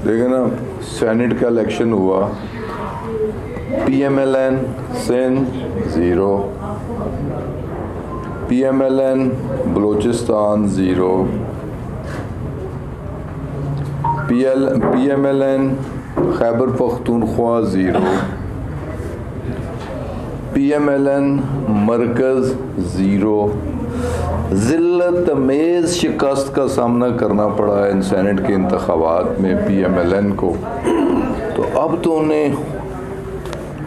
देखिए ना, सेनेट का इलेक्शन हुआ, PMLN Sindh 0, PMLN Balochistan 0, PMLN Khyber Pakhtunkhwa 0, PMLN मरकज़ 0। ज़िल्लत अमेज़ शिकस्त का सामना करना पड़ा इन सेनेट के इंतखाबात में PMLN को। तो अब तो उन्हें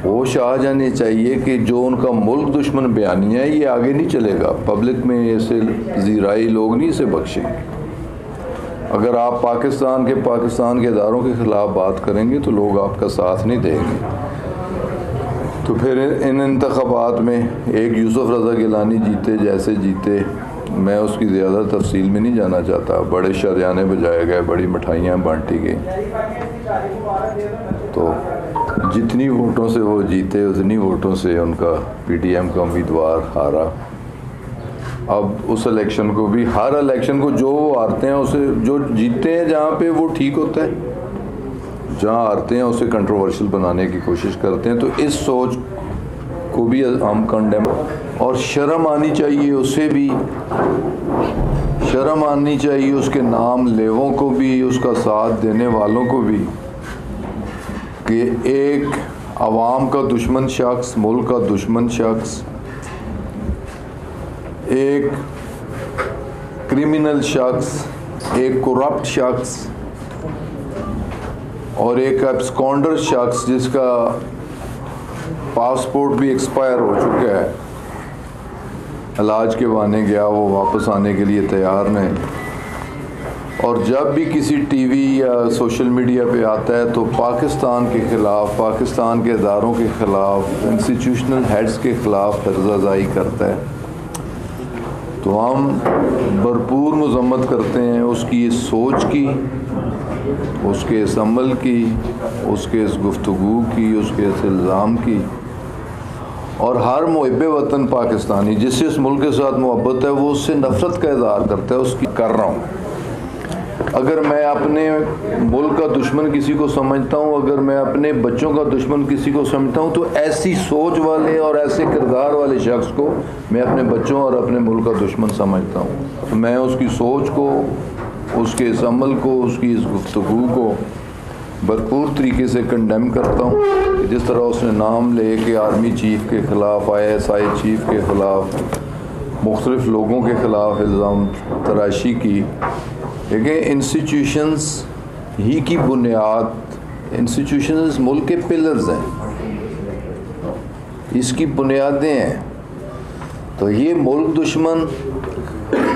होश आ जानी चाहिए कि जो उनका मुल्क दुश्मन बयानिया है ये आगे नहीं चलेगा। पब्लिक में ऐसे ज़ीराई लोग नहीं इसे बख्शेंगे। अगर आप पाकिस्तान के इदारों के ख़िलाफ़ बात करेंगे तो लोग आपका साथ नहीं देंगे। तो फिर इन इंतखाबात में एक यूसुफ रज़ा गिलानी जीते जैसे जीते, मैं उसकी ज़्यादा तफसील में नहीं जाना चाहता। बड़े शरियाने बजाए गए, बड़ी मिठाइयाँ बांटी गई, तो जितनी वोटों से वो जीते उतनी वोटों से उनका PTM का उम्मीदवार हारा। अब उस इलेक्शन को भी, हर इलेक्शन को जो वो हारते हैं उसे, जो जीतते हैं जहाँ पे वो ठीक होता है, जहाँ हारते हैं उसे कंट्रोवर्शियल बनाने की कोशिश करते हैं। तो इस सोच को भी हम कंडेम, और शर्म आनी चाहिए, उसे भी शर्म आनी चाहिए, उसके नाम लेवों को भी, उसका साथ देने वालों को भी, कि एक अवाम का दुश्मन शख्स, मुल्क का दुश्मन शख्स, एक क्रिमिनल शख्स, एक करप्ट शख्स और एक एब्सकॉन्डर शख्स जिसका पासपोर्ट भी एक्सपायर हो चुका है, इलाज के बहाने गया, वो वापस आने के लिए तैयार नहीं, और जब भी किसी टीवी या सोशल मीडिया पे आता है तो पाकिस्तान के ख़िलाफ़, पाकिस्तान के इदारों के ख़िलाफ़, इंस्टीट्यूशनल हेड्स के ख़िलाफ़ फर्ज़ाज़ाई करता है। तो हम भरपूर मज़म्मत करते हैं उसकी इस सोच की, उसके इस अमल की, उसके इस गुफ्तगू की, उसके इस इल्ज़ाम की। और हर मुहिब्बे वतन पाकिस्तानी जिससे इस मुल्क के साथ मोहब्बत है वो उससे नफ़रत का इज़हार करता है, उसकी कर रहा हूँ। अगर मैं अपने मुल्क का दुश्मन किसी को समझता हूँ, अगर मैं अपने बच्चों का दुश्मन किसी को समझता हूँ, तो ऐसी सोच वाले और ऐसे किरदार वाले शख्स को मैं अपने बच्चों और अपने मुल्क का दुश्मन समझता हूँ। तो मैं उसकी सोच को, उसके इस अमल को, उसकी इस गुफ्तगू को भरपूर तरीके से कंडेम करता हूँ। जिस तरह उसने नाम ले के आर्मी चीफ के ख़िलाफ़, ISI चीफ के ख़िलाफ़, मुख्तलिफ़ लोगों के ख़िलाफ़ इल्ज़ाम तराशी की। देखिए, इंस्टीट्यूशंस ही की बुनियाद, इंस्टीट्यूशंस मुल्क के पिलर्स हैं, इसकी बुनियादें हैं। तो ये मुल्क दुश्मन,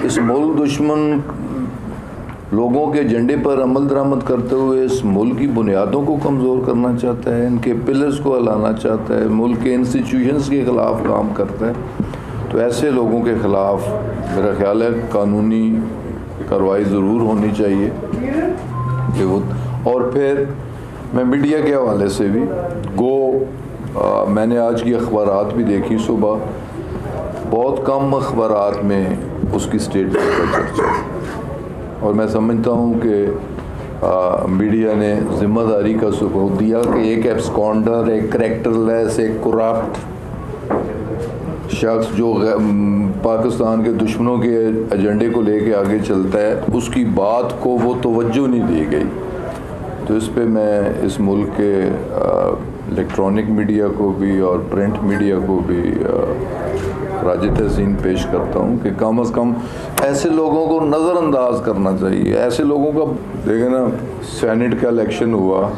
इस मुल्क दुश्मन लोगों के एजेंडे पर अमल दरामद करते हुए इस मुल्क की बुनियादों को कमज़ोर करना चाहता है, इनके पिलर्स को हिलाना चाहता है, मुल्क के इंस्टीट्यूशंस के ख़िलाफ़ काम करता है। तो ऐसे लोगों के ख़िलाफ़ मेरा ख्याल है कानूनी कार्रवाई ज़रूर होनी चाहिए कि वो। और फिर मैं मीडिया के हवाले से भी मैंने आज की अखबारात भी देखी सुबह, बहुत कम अखबारात में उसकी स्टेटमेंट पर चर्चा, और मैं समझता हूँ कि मीडिया ने ज़िम्मेदारी का सबूत दिया कि एक एब्सकॉन्डर, एक करैक्टरलेस, एक करप्ट शख्स जो पाकिस्तान के दुश्मनों के एजेंडे को लेके आगे चलता है, उसकी बात को वो तवज्जो नहीं दी गई। तो इस पे मैं इस मुल्क के इलेक्ट्रॉनिक मीडिया को भी और प्रिंट मीडिया को भी राज तहसीन पेश करता हूँ कि कम अज़ कम ऐसे लोगों को नज़रअंदाज करना चाहिए। ऐसे लोगों का, देखें ना, सेनेट का इलेक्शन हुआ,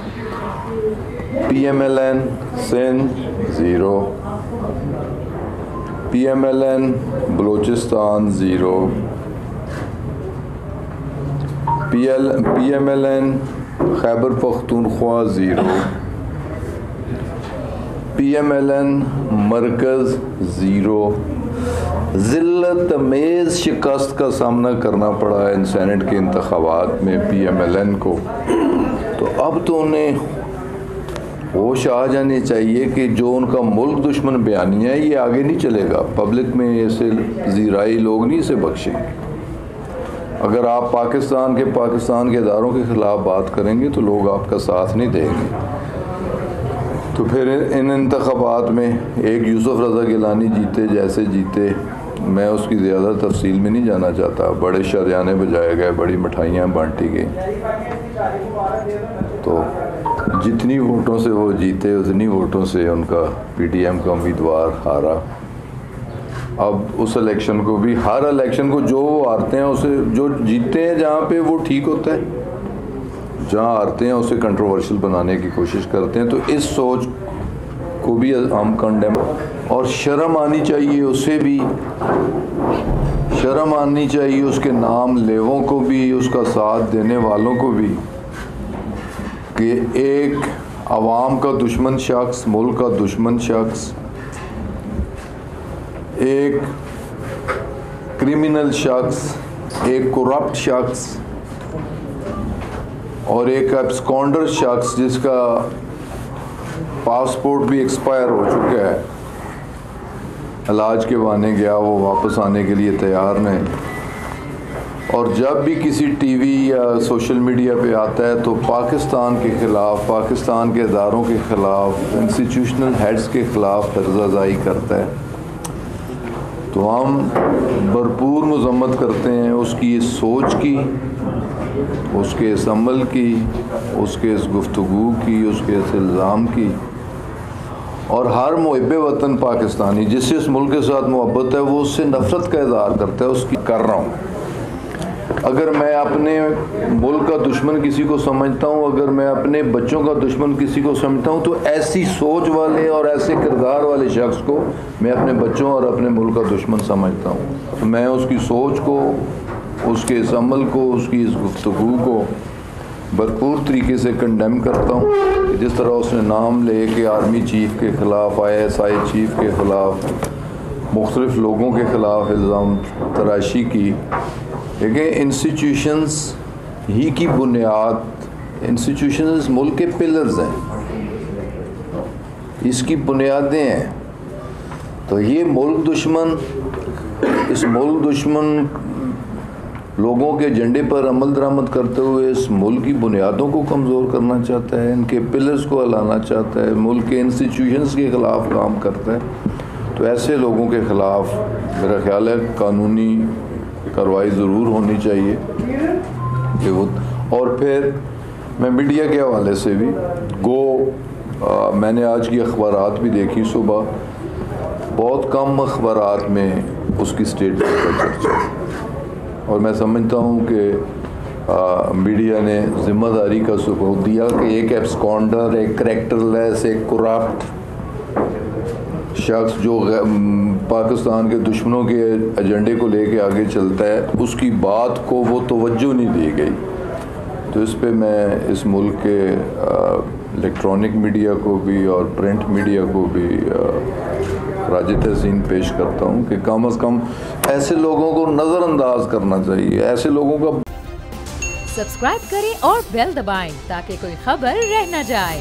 PMLN Sindh 0, PMLN Balochistan 0, PMLN Khyber Pakhtunkhwa 0, PMLN मरकज़ 0। ज़िल्लत अमेज़ शिकस्त का सामना करना पड़ा इन सेनेट के इंतखाबात में PMLN को। तो अब तो उन्हें होश आ जानी चाहिए कि जो उनका मुल्क दुश्मन बयानिया है ये आगे नहीं चलेगा। पब्लिक में ऐसे ज़ीराई लोग नहीं इसे बख्शेंगे। अगर आप पाकिस्तान के इदारों के ख़िलाफ़ बात करेंगे तो लोग आपका साथ नहीं देंगे। तो फिर इन इंतख़ाबात में एक यूसुफ रज़ा गिलानी जीते जैसे जीते, मैं उसकी ज़्यादा तफसील में नहीं जाना चाहता। बड़े शरियाने बजाए गए, बड़ी मिठाइयाँ बांटी गई, तो जितनी वोटों से वो जीते उतनी वोटों से उनका PTM का उम्मीदवार हारा। अब उस इलेक्शन को भी, हर इलेक्शन को जो हारते हैं उसे, जो जीतते हैं जहाँ पे वो ठीक होता है, जहाँ हारते हैं उसे कंट्रोवर्शियल बनाने की कोशिश करते हैं। तो इस सोच को भी हम कंडेम, और शर्म आनी चाहिए, उसे भी शर्म आनी चाहिए, उसके नाम लेवों को भी, उसका साथ देने वालों को भी, कि एक अवाम का दुश्मन शख्स, मुल्क का दुश्मन शख्स, एक क्रिमिनल शख्स, एक करप्ट शख्स और एक एब्सकॉन्डर शख्स जिसका पासपोर्ट भी एक्सपायर हो चुका है, इलाज के बहाने गया, वो वापस आने के लिए तैयार नहीं, और जब भी किसी टीवी या सोशल मीडिया पे आता है तो पाकिस्तान के ख़िलाफ़, पाकिस्तान के इदारों के ख़िलाफ़, इंस्टीट्यूशनल हेड्स के ख़िलाफ़ फर्ज़ाज़ाई करता है, तो हम भरपूर मज़म्मत करते हैं उसकी इस सोच की, उसके इस अमल की, उसके इस गुफ्तगू की, उसके इस इल्ज़ाम की। और हर मुहिब्बे वतन पाकिस्तानी जिससे इस मुल्क के साथ मोहब्बत है वो उससे नफ़रत का इज़हार करता है, उसकी कर रहा हूँ। अगर मैं अपने मुल्क का दुश्मन किसी को समझता हूँ, अगर मैं अपने बच्चों का दुश्मन किसी को समझता हूँ, तो ऐसी सोच वाले और ऐसे किरदार वाले शख्स को मैं अपने बच्चों और अपने मुल्क का दुश्मन समझता हूँ। तो मैं उसकी सोच को, उसके इस अमल को, उसकी इस गुफ्तगू को भरपूर तरीके से कंडेम करता हूँ। जिस तरह उसने नाम ले के आर्मी चीफ के ख़िलाफ़, ISI चीफ के ख़िलाफ़, मुख्तलिफ़ लोगों के ख़िलाफ़ इल्ज़ाम तराशी की। देखिए, इंस्टीट्यूशंस ही की बुनियाद, इंस्टीट्यूशंस मुल्क के पिलर्स हैं, इसकी बुनियादें हैं। तो ये मुल्क दुश्मन, इस मुल्क दुश्मन लोगों के एजेंडे पर अमल दरामद करते हुए इस मुल्क की बुनियादों को कमज़ोर करना चाहता है, इनके पिलर्स को हिलाना चाहता है, मुल्क के इंस्टीट्यूशंस के ख़िलाफ़ काम करता है। तो ऐसे लोगों के ख़िलाफ़ मेरा ख्याल है कानूनी कार्रवाई ज़रूर होनी चाहिए कि वो। और फिर मैं मीडिया के हवाले से भी मैंने आज की अखबारात भी देखी सुबह, बहुत कम अखबारात में उसकी स्टेटमेंट पर चर्चा, और मैं समझता हूँ कि मीडिया ने ज़िम्मेदारी का सबूत दिया कि एक एब्सकॉन्डर, एक करैक्टरलेस, एक करप्ट शख्स जो पाकिस्तान के दुश्मनों के एजेंडे को लेके आगे चलता है, उसकी बात को वो तवज्जो नहीं दी गई। तो इस पे मैं इस मुल्क के इलेक्ट्रॉनिक मीडिया को भी और प्रिंट मीडिया को भी राज तहसीन पेश करता हूँ कि कम से कम ऐसे लोगों को नज़रअंदाज करना चाहिए, ऐसे लोगों का। सब्सक्राइब करें और बेल दबाएं ताकि कोई खबर रह न जाए।